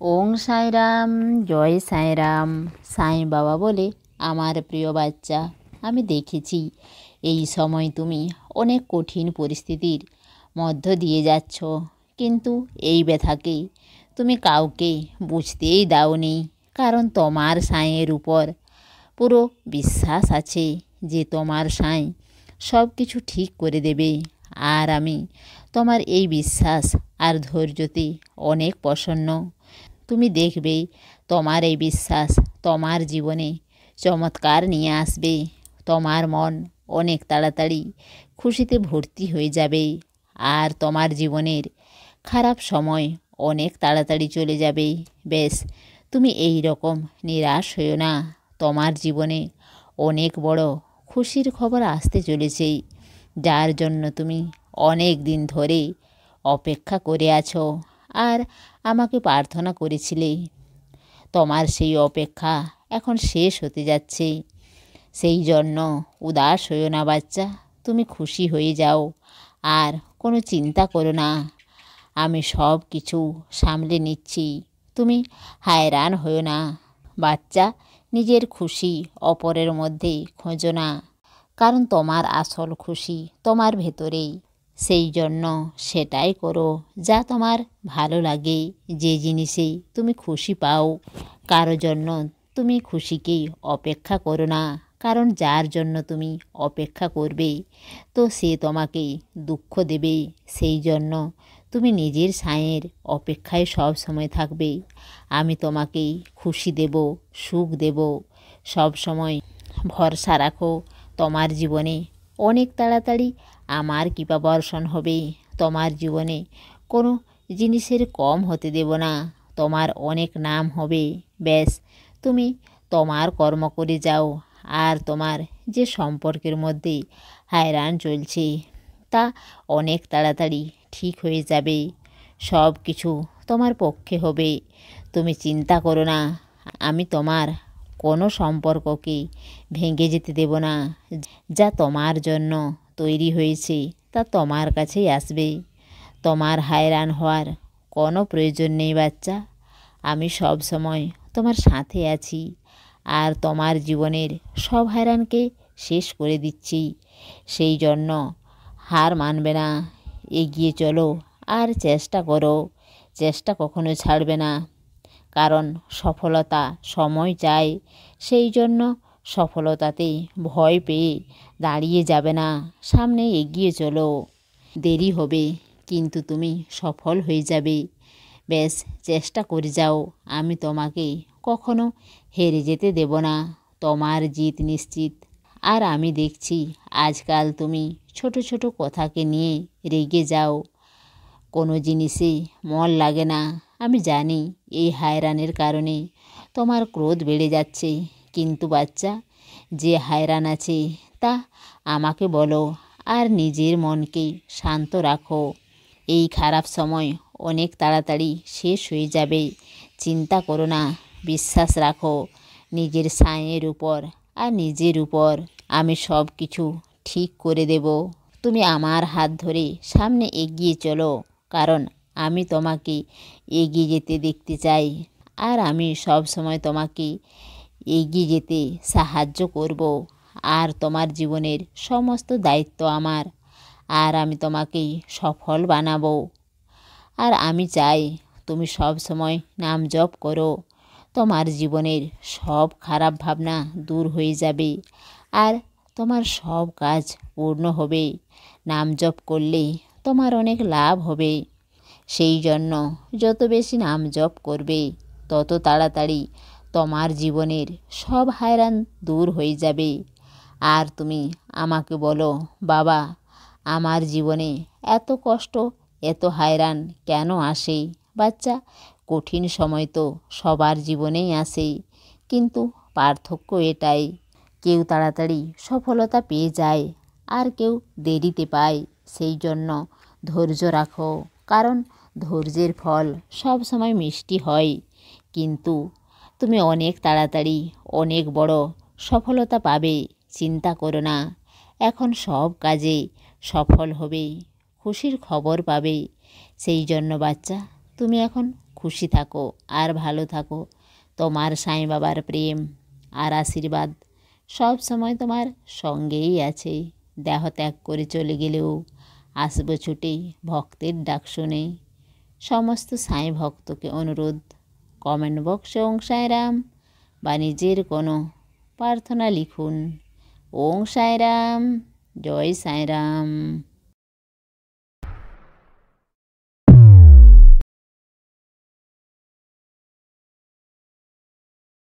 ওং সাইরাম, জয় সাইরাম। সাই বাবা বলে, আমার প্রিয় বাচ্চা, আমি দেখেছি এই সময় তুমি অনেক কঠিন পরিস্থিতির মধ্য দিয়ে যাচ্ছ, কিন্তু এই ব্যথাকে তুমি কাউকে বুঝতেই দাওনি। কারণ তোমার সাঁয়ের উপর পুরো বিশ্বাস আছে যে তোমার সাঁই সব কিছু ঠিক করে দেবে। আর আমি তোমার এই বিশ্বাস আর ধৈর্যতে অনেক প্রসন্ন। তুমি দেখবে তোমার এই বিশ্বাস তোমার জীবনে চমৎকার নিয়ে আসবে। তোমার মন অনেক তাড়াতাড়ি খুশিতে ভর্তি হয়ে যাবে, আর তোমার জীবনের খারাপ সময় অনেক তাড়াতাড়ি চলে যাবে। বেশ, তুমি এই রকম নিরাশ হইও না। তোমার জীবনে অনেক বড় খুশির খবর আসতে চলেছে, যার জন্য তুমি অনেক দিন ধরে অপেক্ষা করে আছো আর আমাকে প্রার্থনা করেছিলে। তোমার সেই অপেক্ষা এখন শেষ হতে যাচ্ছে। সেই জন্য উদাস হইও না বাচ্চা, তুমি খুশি হয়ে যাও আর কোনো চিন্তা করো না। আমি সব কিছু সামলে নিচ্ছি, তুমি হায়রান হইও না। বাচ্চা, নিজের খুশি অপরের মধ্যে খোঁজো না, কারণ তোমার আসল খুশি তোমার ভেতরেই। সেই জন্য সেটাই করো যা তোমার ভালো লাগে, যে জিনিসে তুমি খুশি পাও। কারো জন্য তুমি খুশিকে অপেক্ষা করো না, কারণ যার জন্য তুমি অপেক্ষা করবে তো সে তোমাকে দুঃখ দেবে। সেই জন্য তুমি নিজের সাঁয়ের অপেক্ষায় সব সময় থাকবে। আমি তোমাকে খুশি দেব, সুখ দেব। সব সময় ভরসা রাখো, তোমার জীবনে অনেক তাড়াতাড়ি আমার কৃপা বর্ষণ হবে। তোমার জীবনে কোনো জিনিসের কম হতে দেব না, তোমার অনেক নাম হবে। ব্যাস, তুমি তোমার কর্ম করে যাও, আর তোমার যে সম্পর্কের মধ্যে হায়রান চলছে তা অনেক তাড়াতাড়ি ঠিক হয়ে যাবে। সব কিছু তোমার পক্ষে হবে। তুমি চিন্তা করো না, আমি তোমার কোনো সম্পর্ককে ভেঙে যেতে দেব না। যা তোমার জন্য তৈরি হয়েছে তা তোমার কাছেই আসবে। তোমার হায়রান হওয়ার কোনো প্রয়োজন নেই বাচ্চা। আমি সব সময় তোমার সাথে আছি, আর তোমার জীবনের সব হায়রানকে শেষ করে দিচ্ছি। সেই জন্য হার মানবে না, এগিয়ে চলো আর চেষ্টা করো। চেষ্টা কখনো ছাড়বে না, কারণ সফলতা সময় চায়। সেই জন্য সফলতাতে ভয় পেয়ে দাঁড়িয়ে যাবে না, সামনে এগিয়ে চলো। দেরি হবে কিন্তু তুমি সফল হয়ে যাবে। বেশ, চেষ্টা করে যাও, আমি তোমাকে কখনো হেরে যেতে দেব না। তোমার জিত নিশ্চিত। আর আমি দেখছি আজকাল তুমি ছোট ছোট কথাকে নিয়ে রেগে যাও, কোনো জিনিসে মন লাগে না। আমি জানি এই হায়রানের কারণে তোমার ক্রোধ বেড়ে যাচ্ছে, কিন্তু বাচ্চা, যে হায়রান আছে তা আমাকে বলো আর নিজের মনকে শান্ত রাখো। এই খারাপ সময় অনেক তাড়াতাড়ি শেষ হয়ে যাবে। চিন্তা করো না, বিশ্বাস রাখো নিজের সাঁয়ের উপর আর নিজের উপর। আমি সব কিছু ঠিক করে দেব। তুমি আমার হাত ধরে সামনে এগিয়ে চলো, কারণ আমি তোমাকে এগিয়ে যেতে দেখতে চাই, আর আমি সব সময় তোমাকে এগিয়ে যেতে সাহায্য করব। আর তোমার জীবনের সমস্ত দায়িত্ব আমার, আর আমি তোমাকে সফল বানাবো। আর আমি চাই তুমি সব সময় নাম জপ করো। তোমার জীবনের সব খারাপ ভাবনা দূর হয়ে যাবে, আর তোমার সব কাজ পূর্ণ হবে। নাম জপ করলে তোমার অনেক লাভ হবে। সেই জন্য যত বেশি নাম জপ করবে তত তাড়াতাড়ি তোমার জীবনের সব হায়রান দূর হয়ে যাবে। আর তুমি আমাকে বলো, বাবা, আমার জীবনে এত কষ্ট এত হায়রান কেন আসে? বাচ্চা, কঠিন সময় তো সবার জীবনেই আসে, কিন্তু পার্থক্য এটাই, কেউ তাড়াতাড়ি সফলতা পেয়ে যায় আর কেউ দেরিতে পায়। সেই জন্য ধৈর্য রাখো, কারণ ধৈর্যের ফল সব সময় মিষ্টি হয়। কিন্তু তুমি অনেক তাড়াতাড়ি অনেক বড় সফলতা পাবে। চিন্তা করো না, এখন সব কাজে সফল হবে, খুশির খবর পাবে। সেই জন্য বাচ্চা, তুমি এখন খুশি থাকো আর ভালো থাকো। তোমার সাঁই বাবার প্রেম আর আশীর্বাদ সব সময় তোমার সঙ্গেই আছে। দেহ ত্যাগ করে চলে গেলেও আসবো ছুটে ভক্তের ডাক শুনে। সমস্ত সাঁই ভক্তকে অনুরোধ, কমেন্ট বক্সে ওং সাঁইরাম বা নিজের কোনো প্রার্থনা লিখুন। ওং সাঁইরাম, জয় সাঁইরাম।